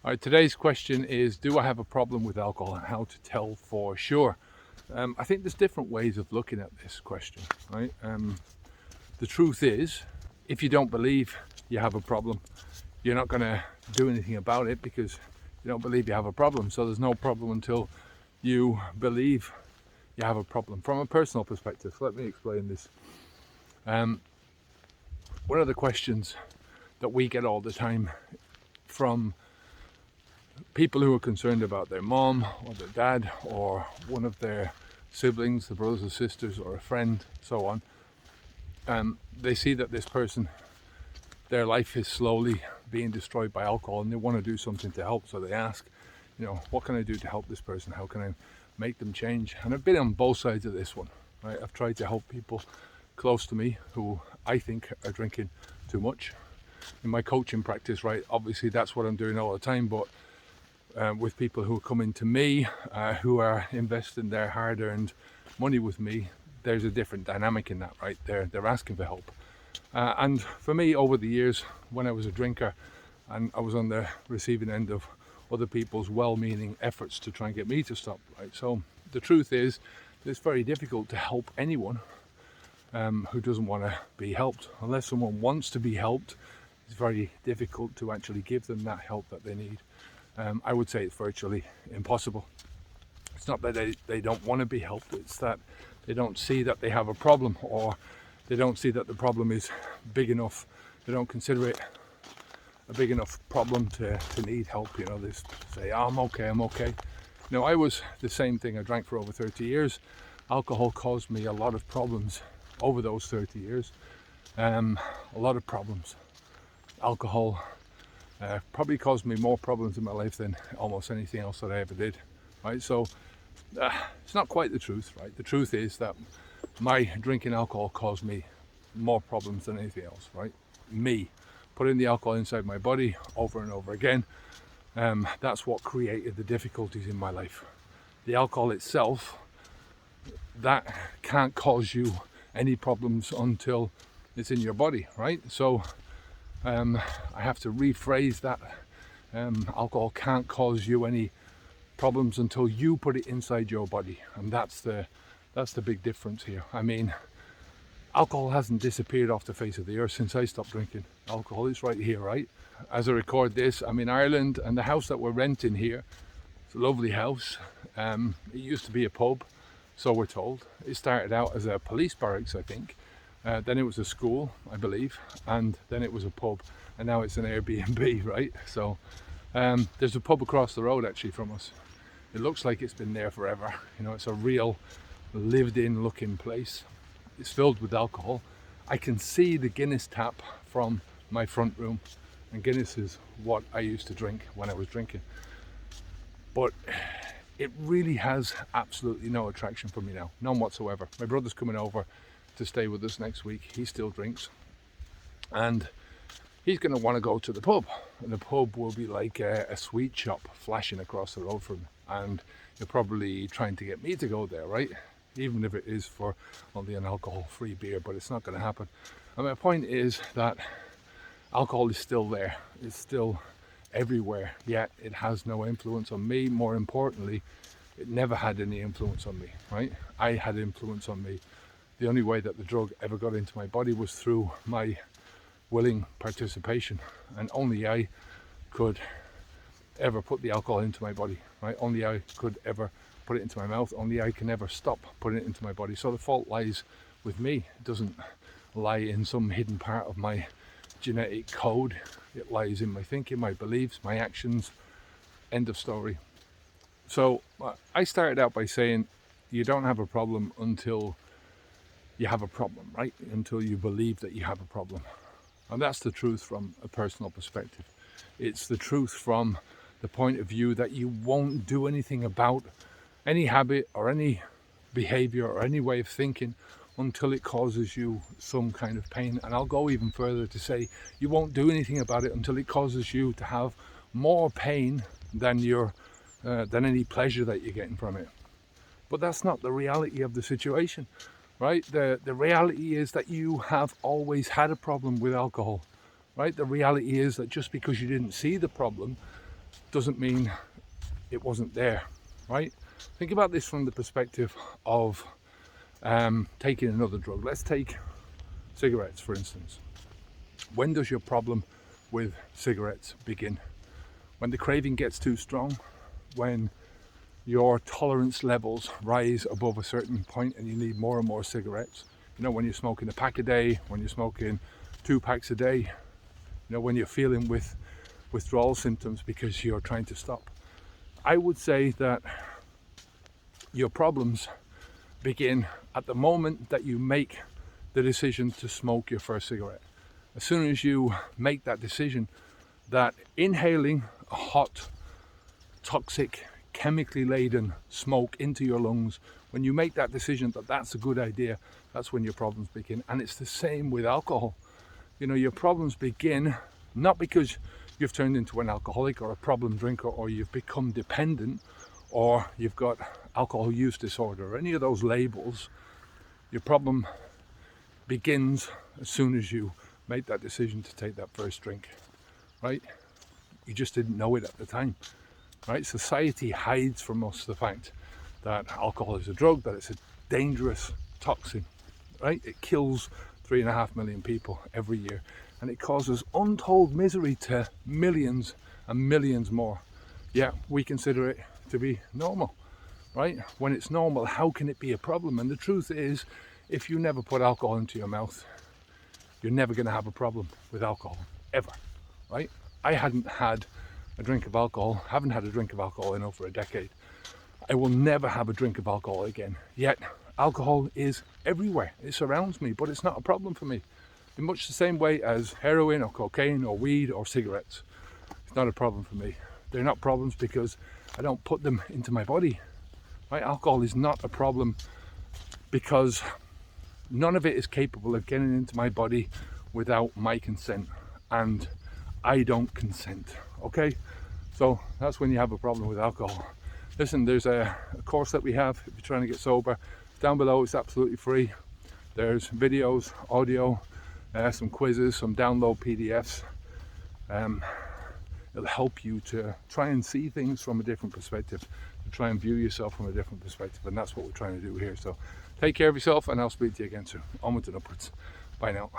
All right, today's question is, do I have a problem with alcohol and how to tell for sure? I think there's different ways of looking at this question, right? The truth is, if you don't believe you have a problem, you're not going to do anything about it because you don't believe you have a problem. So there's no problem until you believe you have a problem. From a personal perspective, let me explain this. One of the questions that we get all the time from people who are concerned about their mom or their dad or one of their siblings, the brothers or sisters or a friend, so on, they see that this person, their life is slowly being destroyed by alcohol and they want to do something to help. So they ask, what can I do to help this person? How can I make them change? And I've been on both sides of this one, right? I've tried to help people close to me who I think are drinking too much. In my coaching practice, right, obviously that's what I'm doing all the time, but with people who are coming to me, who are investing their hard-earned money with me, there's a different dynamic in that, right? They're asking for help. And for me, over the years, when I was a drinker and I was on the receiving end of other people's well-meaning efforts to try and get me to stop, right? So the truth is, it's very difficult to help anyone who doesn't want to be helped. Unless someone wants to be helped, it's very difficult to actually give them that help that they need. I would say it's virtually impossible. It's not that they don't want to be helped, it's that they don't see that they have a problem, or they don't see that the problem is big enough. They don't consider it a big enough problem to need help. They say, oh, I'm okay. I was the same thing. I drank for over 30 years. Alcohol caused me a lot of problems over those 30 years. A lot of problems. Alcohol probably caused me more problems in my life than almost anything else that I ever did, right? So it's not quite the truth, right? The truth is that my drinking alcohol caused me more problems than anything else, right? Me putting the alcohol inside my body over and over again, that's what created the difficulties in my life. The alcohol itself, that can't cause you any problems until it's in your body, right? So I have to rephrase that. Alcohol can't cause you any problems until you put it inside your body, and that's the big difference here. I mean, alcohol hasn't disappeared off the face of the earth since I stopped drinking alcohol. It's right here, right? As I record this, I'm in Ireland, and the house that we're renting here, it's a lovely house. It used to be a pub, so we're told. It started out as a police barracks, I think. Then it was a school, I believe, and then it was a pub, and now it's an Airbnb, right? So there's a pub across the road actually from us. It looks like it's been there forever. It's a real lived-in looking place. It's filled with alcohol. I can see the Guinness tap from my front room, and Guinness is what I used to drink when I was drinking. But it really has absolutely no attraction for me now, none whatsoever. My brother's coming over to stay with us next week. He still drinks, and he's going to want to go to the pub, and the pub will be like a sweet shop flashing across the road from him, and you're probably trying to get me to go there, right? Even if it is for only an alcohol-free beer, but it's not going to happen. And my point is that alcohol is still there. It's still everywhere, yet it has no influence on me. More importantly, it never had any influence on me, right? I had influence on me. The only way that the drug ever got into my body was through my willing participation, and only I could ever put the alcohol into my body, right? Only I could ever put it into my mouth. Only I can ever stop putting it into my body. So the fault lies with me. It doesn't lie in some hidden part of my genetic code. It lies in my thinking, my beliefs, my actions. End of story. So I started out by saying you don't have a problem until you have a problem, right? Until you believe that you have a problem. And that's the truth from a personal perspective. It's the truth from the point of view that you won't do anything about any habit or any behavior or any way of thinking until it causes you some kind of pain. And I'll go even further to say you won't do anything about it until it causes you to have more pain than any pleasure that you're getting from it. But that's not the reality of the situation, right? The reality is that you have always had a problem with alcohol, right? The reality is that just because you didn't see the problem doesn't mean it wasn't there, right? Think about this from the perspective of taking another drug. Let's take cigarettes, for instance. When does your problem with cigarettes begin? When the craving gets too strong, when your tolerance levels rise above a certain point and you need more and more cigarettes. You know, when you're smoking a pack a day, when you're smoking 2 packs a day, you know, when you're feeling with withdrawal symptoms because you're trying to stop. I would say that your problems begin at the moment that you make the decision to smoke your first cigarette. As soon as you make that decision that inhaling a hot, toxic, chemically laden smoke into your lungs, when you make that decision that that's a good idea, that's when your problems begin. And it's the same with alcohol. You know, your problems begin not because you've turned into an alcoholic or a problem drinker, or you've become dependent, or you've got alcohol use disorder, or any of those labels. Your problem begins as soon as you make that decision to take that first drink, right? You just didn't know it at the time, right? Society hides from us the fact that alcohol is a drug, that it's a dangerous toxin, right? It kills 3.5 million people every year, and it causes untold misery to millions and millions more. Yet we consider it to be normal, right? When it's normal, how can it be a problem? And the truth is, if you never put alcohol into your mouth, you're never going to have a problem with alcohol, ever, right? I hadn't had a drink of alcohol, haven't had a drink of alcohol in over a decade. I will never have a drink of alcohol again. Yet alcohol is everywhere. It surrounds me, but it's not a problem for me. In much the same way as heroin or cocaine or weed or cigarettes. It's not a problem for me. They're not problems because I don't put them into my body. Right? Alcohol is not a problem because none of it is capable of getting into my body without my consent. And I don't consent, okay? So that's when you have a problem with alcohol. Listen, there's a course that we have if you're trying to get sober. Down below, it's absolutely free. There's videos, audio, some quizzes, some download PDFs. It'll help you to try and see things from a different perspective, to try and view yourself from a different perspective, and that's what we're trying to do here. So take care of yourself, and I'll speak to you again soon. Onwards and upwards. Bye now.